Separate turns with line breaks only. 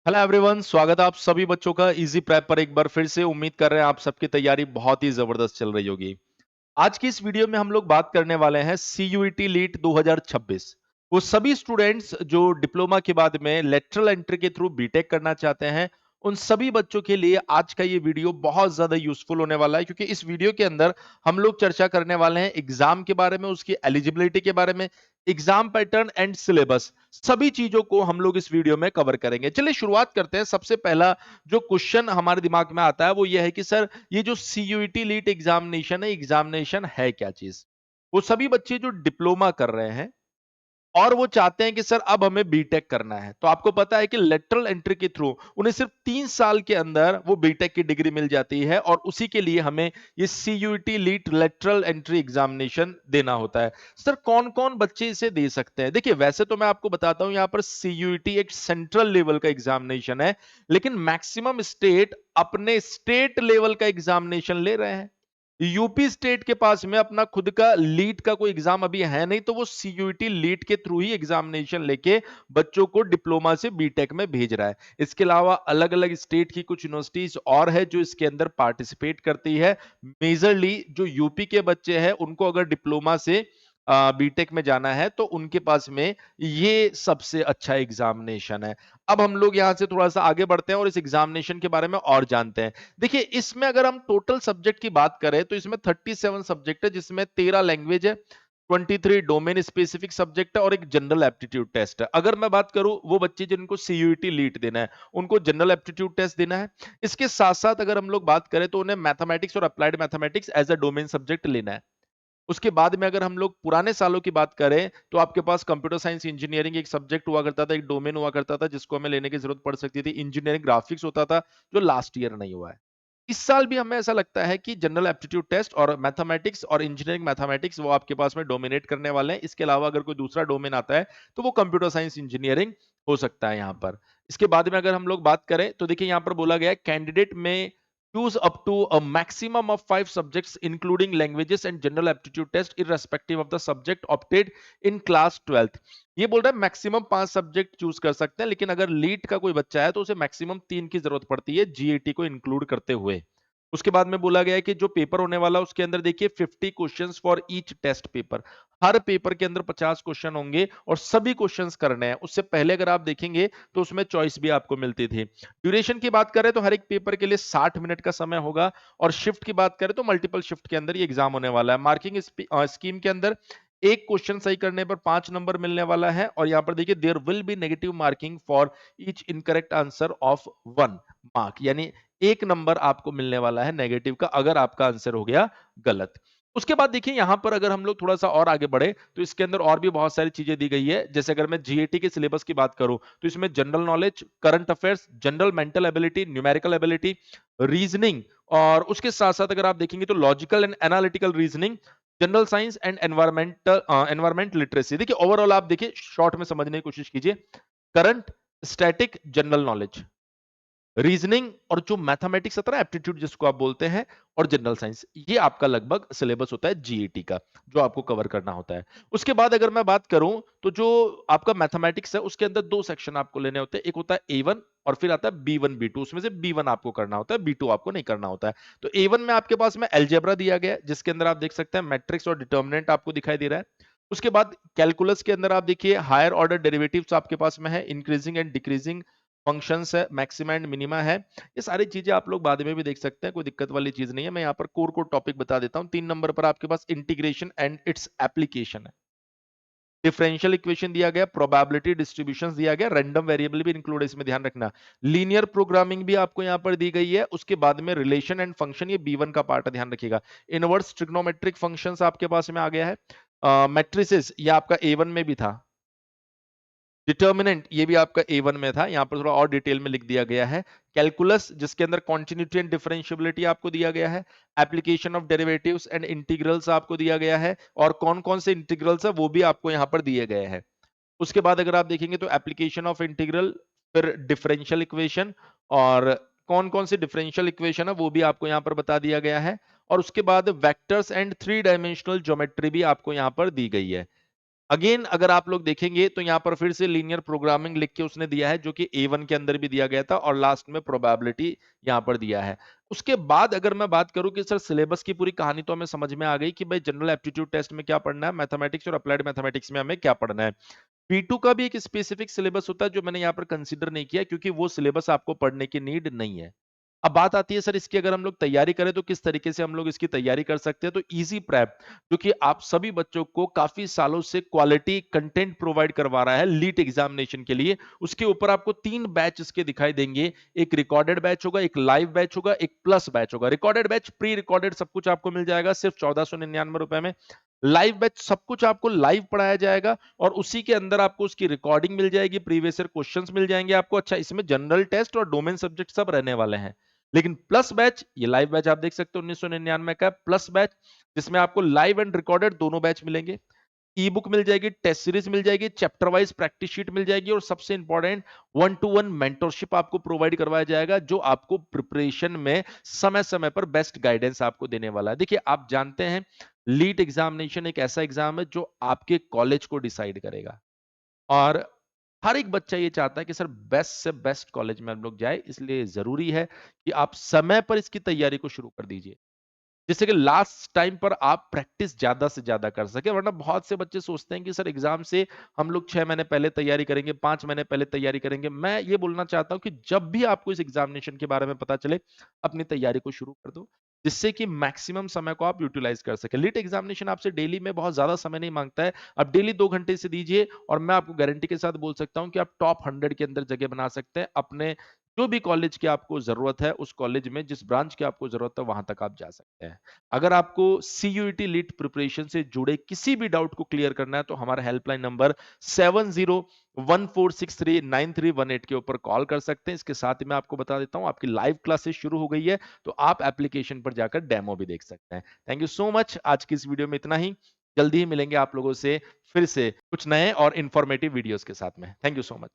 Hello everyone, स्वागत है आप सभी बच्चों का इजी प्रेप पर एक बार फिर से। उम्मीद कर रहे हैं आप सबकी तैयारी बहुत ही जबरदस्त चल रही होगी। आज की इस वीडियो में हम लोग बात करने वाले हैं सीयूईटी लीट 2026। वो सभी स्टूडेंट्स जो डिप्लोमा के बाद में लेटरल एंट्री के थ्रू बीटेक करना चाहते हैं, उन सभी बच्चों के लिए आज का ये वीडियो बहुत ज्यादा यूजफुल होने वाला है, क्योंकि इस वीडियो के अंदर हम लोग चर्चा करने वाले हैं एग्जाम के बारे में, उसकी एलिजिबिलिटी के बारे में, एग्जाम पैटर्न एंड सिलेबस, सभी चीजों को हम लोग इस वीडियो में कवर करेंगे। चलिए शुरुआत करते हैं। सबसे पहला जो क्वेश्चन हमारे दिमाग में आता है वो ये है कि सर, ये जो सीयूईटी लीट एग्जामिनेशन है, एग्जामिनेशन है क्या चीज? वो सभी बच्चे जो डिप्लोमा कर रहे हैं और वो चाहते हैं कि सर अब हमें बीटेक करना है, तो आपको पता है कि लेटरल एंट्री के थ्रू उन्हें सिर्फ 3 साल के अंदर वो बीटेक की डिग्री मिल जाती है, और उसी के लिए हमें ये सीयूईटी लीट लेटरल एंट्री एग्जामिनेशन देना होता है। सर कौन कौन बच्चे इसे दे सकते हैं? देखिए, वैसे तो मैं आपको बताता हूं, यहाँ पर सीयूईटी एक सेंट्रल लेवल का एग्जामिनेशन है, लेकिन मैक्सिमम स्टेट अपने स्टेट लेवल का एग्जामिनेशन ले रहे हैं। यूपी स्टेट के पास में अपना खुद का लीट का कोई एग्जाम अभी है नहीं, तो वो सीयूईटी लीट के थ्रू ही एग्जामिनेशन लेके बच्चों को डिप्लोमा से बीटेक में भेज रहा है। इसके अलावा अलग अलग स्टेट की कुछ यूनिवर्सिटीज और है जो इसके अंदर पार्टिसिपेट करती है। मेजरली जो यूपी के बच्चे हैं, उनको अगर डिप्लोमा से बीटेक में जाना है तो उनके पास में ये सबसे अच्छा एग्जामिनेशन है। अब हम लोग यहां से थोड़ा सा आगे बढ़ते हैं और इस एग्जामिनेशन के बारे में और जानते हैं। देखिए, इसमें अगर हम टोटल सब्जेक्ट की बात करें तो इसमें 37 सब्जेक्ट है, जिसमें 13 लैंग्वेज है, 23 डोमेन स्पेसिफिक सब्जेक्ट है और एक जनरल एप्टीट्यूड टेस्ट है। अगर मैं बात करूं, वो बच्चे जिनको सीयूईटी लीट देना है उनको जनरल एप्टीट्यूड टेस्ट देना है। इसके साथ साथ अगर हम लोग बात करें तो उन्हें मैथमेटिक्स और applied mathematics as a domain subject लेना है। उसके बाद में अगर हम लोग पुराने सालों की बात करें तो आपके पास कंप्यूटर साइंस इंजीनियरिंग एक सब्जेक्ट हुआ करता था, एक डोमेन हुआ करता था जिसको हमें लेने की जरूरत पड़ सकती थी। इंजीनियरिंग ग्राफिक्स होता था, जो लास्ट ईयर नहीं हुआ है। इस साल भी हमें ऐसा लगता है कि जनरल एप्टीट्यूड टेस्ट और मैथमेटिक्स और इंजीनियरिंग मैथमेटिक्स वो आपके पास में डोमिनेट करने वाले हैं। इसके अलावा अगर कोई दूसरा डोमेन आता है तो वो कंप्यूटर साइंस इंजीनियरिंग हो सकता है यहाँ पर। इसके बाद में अगर हम लोग बात करें तो देखिए, यहाँ पर बोला गया है कैंडिडेट में choose up to a maximum of 5 subjects including languages and general aptitude test irrespective of the subject opted in class 12th। ये बोल रहा है मैक्सिमम 5 सब्जेक्ट चूज कर सकते हैं, लेकिन अगर लीट का कोई बच्चा है तो उसे मैक्सिमम 3 की जरूरत पड़ती है, जीएटी को इंक्लूड करते हुए। उसके बाद में बोला गया है कि जो पेपर होने वाला उसके अंदर देखिए 50 questions for each test paper. हर पेपर के अंदर 50 क्वेश्चन होंगे और सभी क्वेश्चंस करने हैं। उससे पहले अगर आप देखेंगे तो उसमें चॉइस भी आपको मिलती थी। ड्यूरेशन की बात करें तो हर एक पेपर के लिए 60 मिनट का समय होगा, और शिफ्ट की बात करें तो मल्टीपल शिफ्ट के अंदर ये एग्जाम होने वाला है। मार्किंग स्कीम के अंदर एक क्वेश्चन सही करने पर 5 नंबर मिलने वाला है, और यहां पर देखिए there will be negative marking for each incorrect answer of 1 mark, यानी 1 नंबर आपको मिलने वाला है नेगेटिव का अगर आपका आंसर हो गया गलत। उसके बाद देखिए, यहां पर अगर हम लोग थोड़ा सा और आगे बढ़े तो इसके अंदर और भी बहुत सारी चीजें दी गई है। जैसे अगर मैं जीएटी के सिलेबस की बात करूं तो इसमें general knowledge, current affairs, general mental ability, numerical ability, reasoning, और उसके साथ साथ अगर आप देखेंगे तो logical and analytical reasoning, general science and environment literacy. देखिए, ओवरऑल आप देखिए, शॉर्ट में समझने की कोशिश कीजिए। Current, static, general knowledge, reasoning, और जो मैथमेटिक्स आता है एप्टीट्यूड जिसको आप बोलते हैं, और जनरल साइंस, ये आपका लगभग सिलेबस होता है जीईटी का, जो आपको कवर करना होता है। उसके बाद अगर मैं बात करूं तो जो आपका मैथमेटिक्स है उसके अंदर 2 सेक्शन आपको लेने होते हैं। एक होता है ए1 और फिर आता है बी1 बी2। उसमें से बी1 आपको करना होता है, बी2 आपको नहीं करना होता है। तो ए1 में आपके पास में अलजेब्रा दिया गया है, जिसके अंदर आप देख सकते हैं मैट्रिक्स और डिटर्मिनेंट आपको दिखाई दे रहा है। उसके बाद कैलकुलस के अंदर आप देखिए हायर ऑर्डर डेरिवेटिव्स आपके पास में है, इंक्रीजिंग एंड डिक्रीजिंग फंक्शंस है, मैक्सिमा एंड मिनिमा है। ये सारी चीजें आप लोग बाद में भी देख सकते हैं, कोई दिक्कत वाली चीज नहीं है। मैं यहाँ पर कोर कोर टॉपिक बता देता हूँ। 3 नंबर पर आपके पास इंटीग्रेशन एंड इट्स एप्लीकेशन है, डिफरेंशियल इक्वेशन दिया गया, प्रोबेबिलिटी डिस्ट्रीब्यूशंस दिया गया, रैंडम वेरिएबल भी इंक्लूड है, इसमें ध्यान रखना। लीनियर प्रोग्रामिंग भी आपको यहाँ पर दी गई है। उसके बाद में रिलेशन एंड फंक्शन, ये बी1 का पार्ट है, ध्यान रखिएगा। इनवर्स ट्रिग्नोमेट्रिक फंक्शंस आपके पास में आ गया है। मैट्रिसेस ये आपका ए1 में भी था। डिटर्मिनेंट ये भी आपका ए1 में था, यहां पर थोड़ा और डिटेल में लिख दिया गया है। कैलकुलस जिसके अंदर कॉन्टिन्यूटी एंड डिफरेंशियबिलिटी आपको दिया गया है, application of derivatives and integrals आपको दिया गया है, और कौन कौन से इंटीग्रल्स है वो भी आपको यहां पर दिए गए हैं। उसके बाद अगर आप देखेंगे तो एप्लीकेशन ऑफ इंटीग्रल, फिर डिफरेंशियल इक्वेशन, और कौन कौन से डिफरेंशियल इक्वेशन है वो भी आपको यहां पर बता दिया गया है। और उसके बाद वेक्टर्स एंड 3 डायमेंशनल ज्योमेट्री भी आपको यहां पर दी गई है। अगेन अगर आप लोग देखेंगे तो यहां पर फिर से लीनियर प्रोग्रामिंग लिख के उसने दिया है, जो कि A1 के अंदर भी दिया गया था, और लास्ट में प्रोबेबिलिटी यहां पर दिया है। उसके बाद अगर मैं बात करूं कि सर सिलेबस की पूरी कहानी तो हमें समझ में आ गई कि भाई जनरल एप्टीट्यूड टेस्ट में क्या पढ़ना है, मैथमेटिक्स और अप्लाइड मैथमेटिक्स में हमें क्या पढ़ना है। P2 का भी एक स्पेसिफिक सिलेबस होता है जो मैंने यहाँ पर कंसीडर नहीं किया, क्योंकि वो सिलेबस आपको पढ़ने की नीड नहीं है। अब बात आती है सर इसकी अगर हम लोग तैयारी करें तो किस तरीके से हम लोग इसकी तैयारी कर सकते हैं। तो इजी प्रेप, जो कि आप सभी बच्चों को काफी सालों से क्वालिटी कंटेंट प्रोवाइड करवा रहा है लीट एग्जामिनेशन के लिए, उसके ऊपर आपको 3 बैच इसके दिखाई देंगे। एक रिकॉर्डेड बैच होगा, एक लाइव बैच होगा, एक प्लस बैच होगा। रिकॉर्डेड बैच प्री रिकॉर्डेड सब कुछ आपको मिल जाएगा सिर्फ 1499 रुपए में। लाइव बैच सब कुछ आपको लाइव पढ़ाया जाएगा, और उसी के अंदर आपको उसकी रिकॉर्डिंग मिल जाएगी, प्रीवियस ईयर क्वेश्चंस मिल जाएंगे आपको। अच्छा, इसमें जनरल टेस्ट और डोमेन सब्जेक्ट सब रहने वाले हैं। लेकिन प्लस बैच, ये लाइव बैच आप देख सकते हो 1999 का प्लस बैच, जिसमें आपको लाइव एंड रिकॉर्डेड दोनों बैच मिलेंगे। ई बुक मिल जाएगी, टेस्ट सीरीज मिल जाएगी, चैप्टर वाइज प्रैक्टिस शीट मिल जाएगी, और सबसे इंपॉर्टेंट 1-to-1 मेंटरशिप आपको प्रोवाइड करवाया जाएगा, जो आपको प्रिपरेशन में समय समय पर बेस्ट गाइडेंस आपको देने वाला है। देखिए, आप जानते हैं लीट एग्जामिनेशन एक ऐसा एग्जाम है जो आपके कॉलेज को डिसाइड करेगा, और हर एक बच्चा ये चाहता है कि सर बेस्ट से बेस्ट कॉलेज में हम लोग जाए, इसलिए जरूरी है कि आप समय पर इसकी तैयारी को शुरू कर दीजिए, जिससे कि लास्ट टाइम पर आप प्रैक्टिस ज्यादा से ज्यादा कर सके। वरना बहुत से बच्चे सोचते हैं कि सर एग्जाम से हम लोग 6 महीने पहले तैयारी करेंगे, 5 महीने पहले तैयारी करेंगे। मैं ये बोलना चाहता हूं कि जब भी आपको इस एग्जामिनेशन के बारे में पता चले, अपनी तैयारी को शुरू कर दो, जिससे कि मैक्सिमम समय को आप यूटिलाइज कर सके। लीट एग्जामिनेशन आपसे डेली में बहुत ज्यादा समय नहीं मांगता है, आप डेली 2 घंटे से दीजिए, और मैं आपको गारंटी के साथ बोल सकता हूं कि आप टॉप 100 के अंदर जगह बना सकते हैं। अपने जो भी कॉलेज की आपको जरूरत है, उस कॉलेज में जिस ब्रांच की आपको जरूरत है, वहां तक आप जा सकते हैं। अगर आपको सीयूईटी लीट प्रिपरेशन से जुड़े किसी भी डाउट को क्लियर करना है, तो हमारा हेल्पलाइन नंबर 7014639318 के ऊपर कॉल कर सकते हैं। इसके साथ ही मैं आपको बता देता हूं, आपकी लाइव क्लासेस शुरू हो गई है, तो आप एप्लीकेशन पर जाकर डेमो भी देख सकते हैं। Thank you so much. आज की इस वीडियो में इतना ही। जल्दी ही मिलेंगे आप लोगों से फिर से कुछ नए और इंफॉर्मेटिव वीडियोस के साथ में। Thank you so much.